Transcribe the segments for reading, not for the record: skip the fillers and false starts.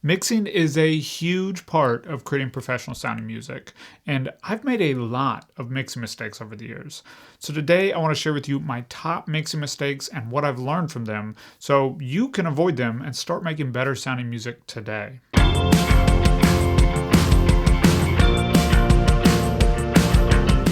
Mixing is a huge part of creating professional sounding music, and I've made a lot of mixing mistakes over the years. So today I want to share with you my top mixing mistakes and what I've learned from them so you can avoid them and start making better sounding music today.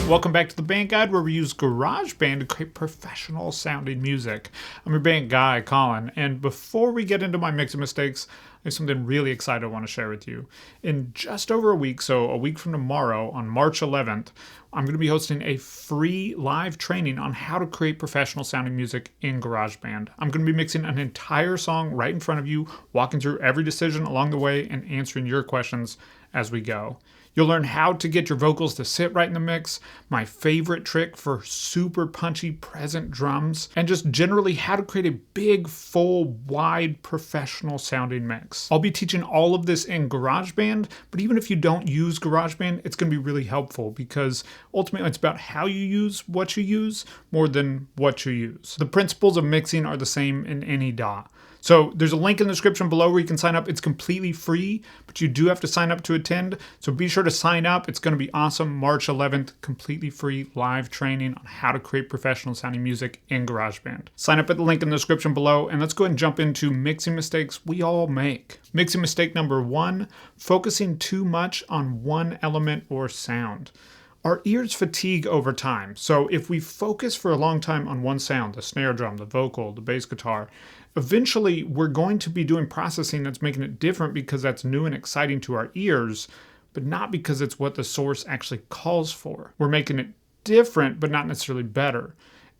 Welcome back to the Band Guide, where we use GarageBand to create professional sounding music. I'm your band guy, Colin, and before we get into my mixing mistakes, I have something really exciting I want to share with you. In just over a week, so a week from tomorrow, on March 11th, I'm going to be hosting a free live training on how to create professional sounding music in GarageBand. I'm going to be mixing an entire song right in front of you, walking through every decision along the way, and answering your questions as we go. You'll learn how to get your vocals to sit right in the mix, my favorite trick for super punchy present drums, and just generally how to create a big, full, wide, professional sounding mix. I'll be teaching all of this in GarageBand, but even if you don't use GarageBand, it's going to be really helpful because ultimately it's about how you use what you use more than what you use. The principles of mixing are the same in any DAW. So there's a link in the description below where you can sign up. It's completely free, but you do have to sign up to attend. So be sure to sign up. It's going to be awesome. March 11th, completely free live training on how to create professional sounding music in GarageBand. Sign up at the link in the description below, and let's go ahead and jump into mixing mistakes we all make. Mixing mistake number 1, focusing too much on one element or sound. Our ears fatigue over time, so if we focus for a long time on one sound, the snare drum, the vocal, the bass guitar, eventually we're going to be doing processing that's making it different because that's new and exciting to our ears, but not because it's what the source actually calls for. We're making it different, but not necessarily better.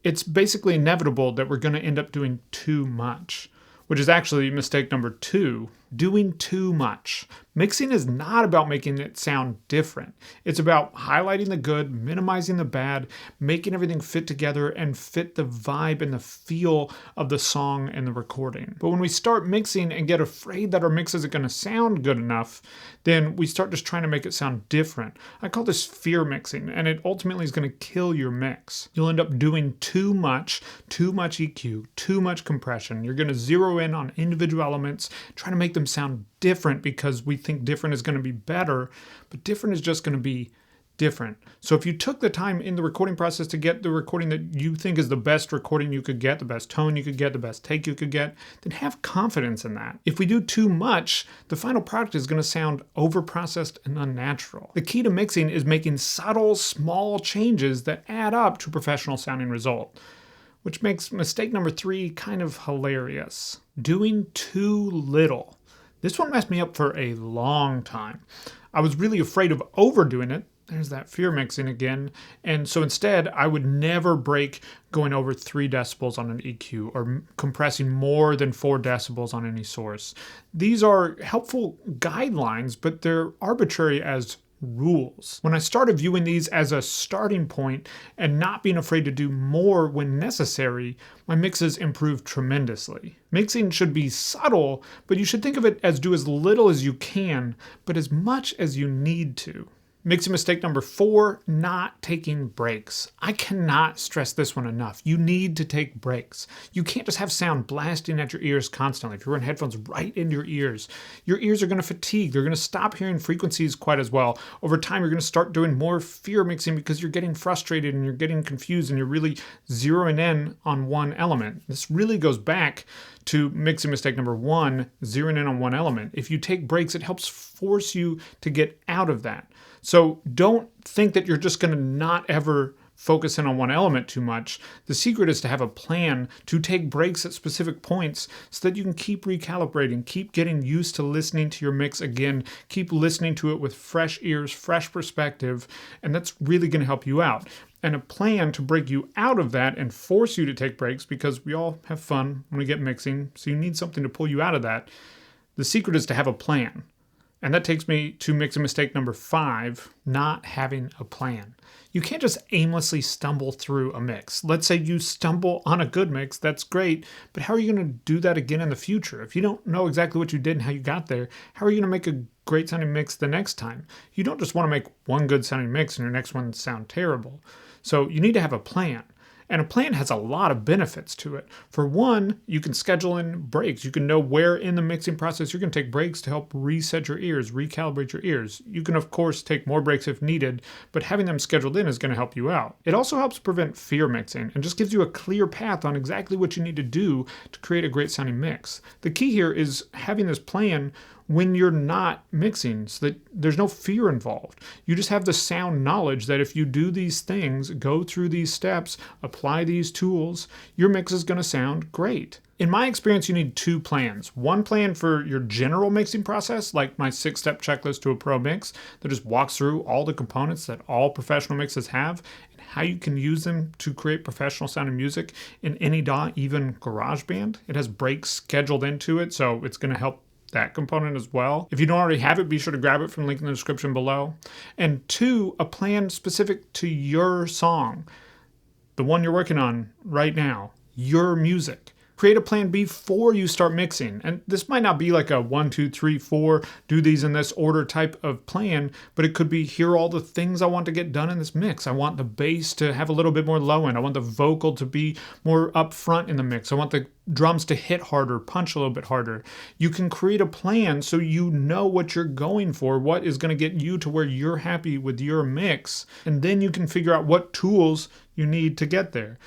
It's basically inevitable that we're going to end up doing too much, which is actually mistake number 2, doing too much. Mixing is not about making it sound different. It's about highlighting the good, minimizing the bad, making everything fit together and fit the vibe and the feel of the song and the recording. But when we start mixing and get afraid that our mix isn't going to sound good enough, then we start just trying to make it sound different. I call this fear mixing, and it ultimately is going to kill your mix. You'll end up doing too much EQ, too much compression. You're going to zero in on individual elements, trying to make them sound different because we think different is going to be better, but different is just going to be different. So if you took the time in the recording process to get the recording that you think is the best recording you could get, the best tone you could get, the best take you could get, then have confidence in that. If we do too much, the final product is going to sound overprocessed and unnatural. The key to mixing is making subtle, small changes that add up to a professional sounding result, which makes mistake number 3 kind of hilarious. Doing too little. This one messed me up for a long time. I was really afraid of overdoing it. There's that fear mixing again. And so instead, I would never break going over 3 decibels on an EQ or compressing more than 4 decibels on any source. These are helpful guidelines, but they're arbitrary as rules. When I started viewing these as a starting point and not being afraid to do more when necessary, my mixes improved tremendously. Mixing should be subtle, but you should think of it as do as little as you can, but as much as you need to. Mixing mistake number 4, not taking breaks. I cannot stress this one enough. You need to take breaks. You can't just have sound blasting at your ears constantly. If you're wearing headphones right into your ears are going to fatigue. They're going to stop hearing frequencies quite as well. Over time, you're going to start doing more fear mixing because you're getting frustrated and you're getting confused and you're really zeroing in on one element. This really goes back to mixing mistake number 1, zeroing in on one element. If you take breaks, it helps force you to get out of that. So don't think that you're just going to not ever focus in on one element too much. The secret is to have a plan to take breaks at specific points so that you can keep recalibrating, keep getting used to listening to your mix again, keep listening to it with fresh ears, fresh perspective, and that's really going to help you out. And a plan to break you out of that and force you to take breaks, because we all have fun when we get mixing, so you need something to pull you out of that. The secret is to have a plan. And that takes me to mixing mistake number 5, not having a plan. You can't just aimlessly stumble through a mix. Let's say you stumble on a good mix, that's great, but how are you going to do that again in the future? If you don't know exactly what you did and how you got there, how are you going to make a great sounding mix the next time? You don't just want to make one good sounding mix and your next one sound terrible. So you need to have a plan. And a plan has a lot of benefits to it. For one, you can schedule in breaks. You can know where in the mixing process you're going to take breaks to help reset your ears, recalibrate your ears. You can, of course, take more breaks if needed, but having them scheduled in is going to help you out. It also helps prevent fear mixing and just gives you a clear path on exactly what you need to do to create a great sounding mix. The key here is having this plan when you're not mixing so that there's no fear involved. You just have the sound knowledge that if you do these things, go through these steps, apply these tools, your mix is going to sound great. In my experience, you need two plans. One plan for your general mixing process, like my 6-step checklist to a pro mix that just walks through all the components that all professional mixes have and how you can use them to create professional sounding music in any DAW, even GarageBand. It has breaks scheduled into it, so it's going to help that component as well. If you don't already have it, be sure to grab it from the link in the description below. And two, a plan specific to your song, the one you're working on right now, your music. Create a plan before you start mixing. And this might not be like a 1, 2, 3, 4, do these in this order type of plan, but it could be here are all the things I want to get done in this mix. I want the bass to have a little bit more low end. I want the vocal to be more up front in the mix. I want the drums to hit harder, punch a little bit harder. You can create a plan so you know what you're going for, what is going to get you to where you're happy with your mix, and then you can figure out what tools you need to get there.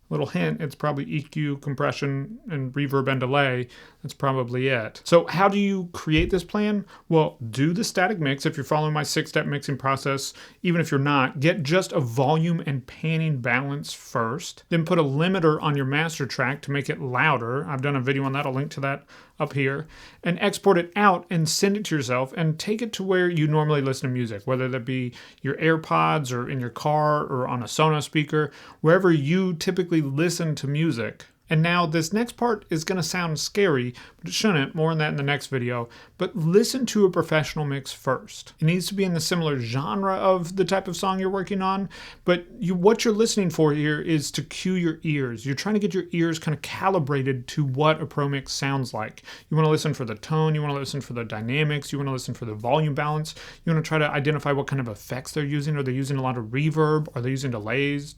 Little hint, it's probably EQ, compression, and reverb and delay. That's probably it. So how do you create this plan? Well, do the static mix if you're following my 6-step mixing process. Even if you're not, get just a volume and panning balance first. Then put a limiter on your master track to make it louder. I've done a video on that. I'll link to that up here. And export it out and send it to yourself and take it to where you normally listen to music, whether that be your AirPods or in your car or on a Sonos speaker, wherever you typically listen to music. And now this next part is going to sound scary, but it shouldn't. More on that in the next video. But listen to a professional mix first. It needs to be in the similar genre of the type of song you're working on, but what you're listening for here is to cue your ears. You're trying to get your ears kind of calibrated to what a pro mix sounds like. You want to listen for the tone, you want to listen for the dynamics, you want to listen for the volume balance, you want to try to identify what kind of effects they're using. Are they using a lot of reverb? Are they using delays?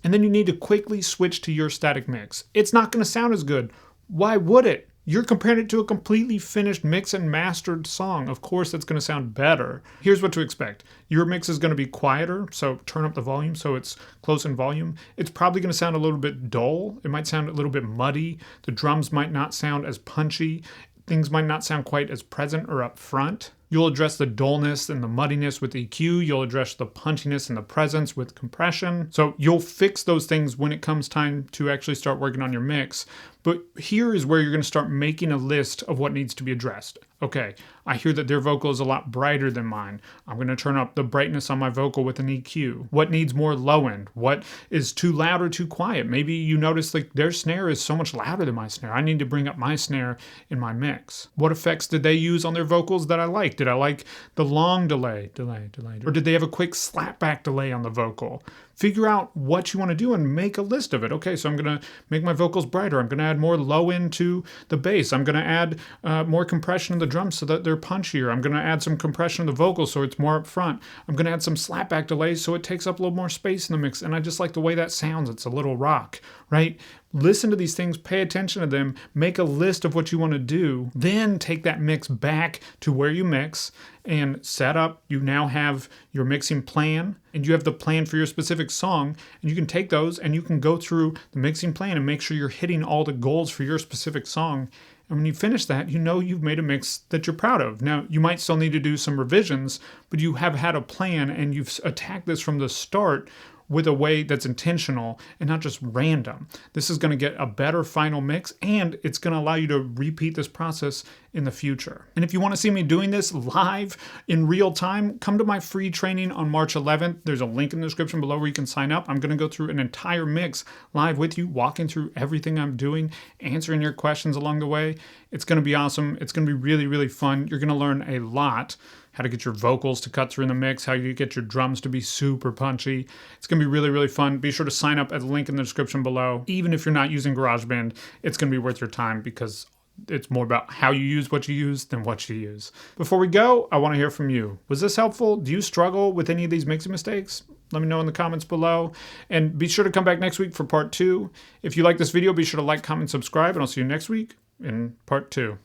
And then you need to quickly switch to your static mix. It's not going to sound as good. Why would it? You're comparing it to a completely finished mix and mastered song. Of course, it's going to sound better. Here's what to expect. Your mix is going to be quieter, so turn up the volume so it's close in volume. It's probably going to sound a little bit dull. It might sound a little bit muddy. The drums might not sound as punchy. Things might not sound quite as present or up front. You'll address the dullness and the muddiness with EQ. You'll address the punchiness and the presence with compression. So you'll fix those things when it comes time to actually start working on your mix. But here is where you're going to start making a list of what needs to be addressed. Okay, I hear that their vocal is a lot brighter than mine. I'm going to turn up the brightness on my vocal with an EQ. What needs more low end? What is too loud or too quiet? Maybe you notice like their snare is so much louder than my snare. I need to bring up my snare in my mix. What effects did they use on their vocals that I like? Did I like the long delay? Or did they have a quick slapback delay on the vocal? Figure out what you want to do and make a list of it. Okay, so I'm going to make my vocals brighter. I'm going to add more low end to the bass. I'm going to add more compression in the drums so that they're punchier. I'm going to add some compression in the vocals so it's more up front. I'm going to add some slapback delays so it takes up a little more space in the mix. And I just like the way that sounds. It's a little rock, right? Listen to these things, pay attention to them, make a list of what you want to do, then take that mix back to where you mix and set up. You now have your mixing plan and you have the plan for your specific song, and you can take those and you can go through the mixing plan and make sure you're hitting all the goals for your specific song. And when you finish that, you know you've made a mix that you're proud of. Now, you might still need to do some revisions, but you have had a plan and you've attacked this from the start with a way that's intentional and not just random. This is going to get a better final mix, and it's going to allow you to repeat this process in the future. And if you want to see me doing this live in real time, come to my free training on March 11th. There's a link in the description below where you can sign up. I'm going to go through an entire mix live with you, walking through everything I'm doing, answering your questions along the way. It's going to be awesome. It's going to be really, really fun. You're going to learn a lot. How to get your vocals to cut through in the mix, how you get your drums to be super punchy. It's going to be really, really fun. Be sure to sign up at the link in the description below. Even if you're not using GarageBand, it's going to be worth your time because it's more about how you use what you use than what you use. Before we go, I want to hear from you. Was this helpful? Do you struggle with any of these mixing mistakes? Let me know in the comments below. And be sure to come back next week for part 2. If you like this video, be sure to like, comment, subscribe, and I'll see you next week in part 2.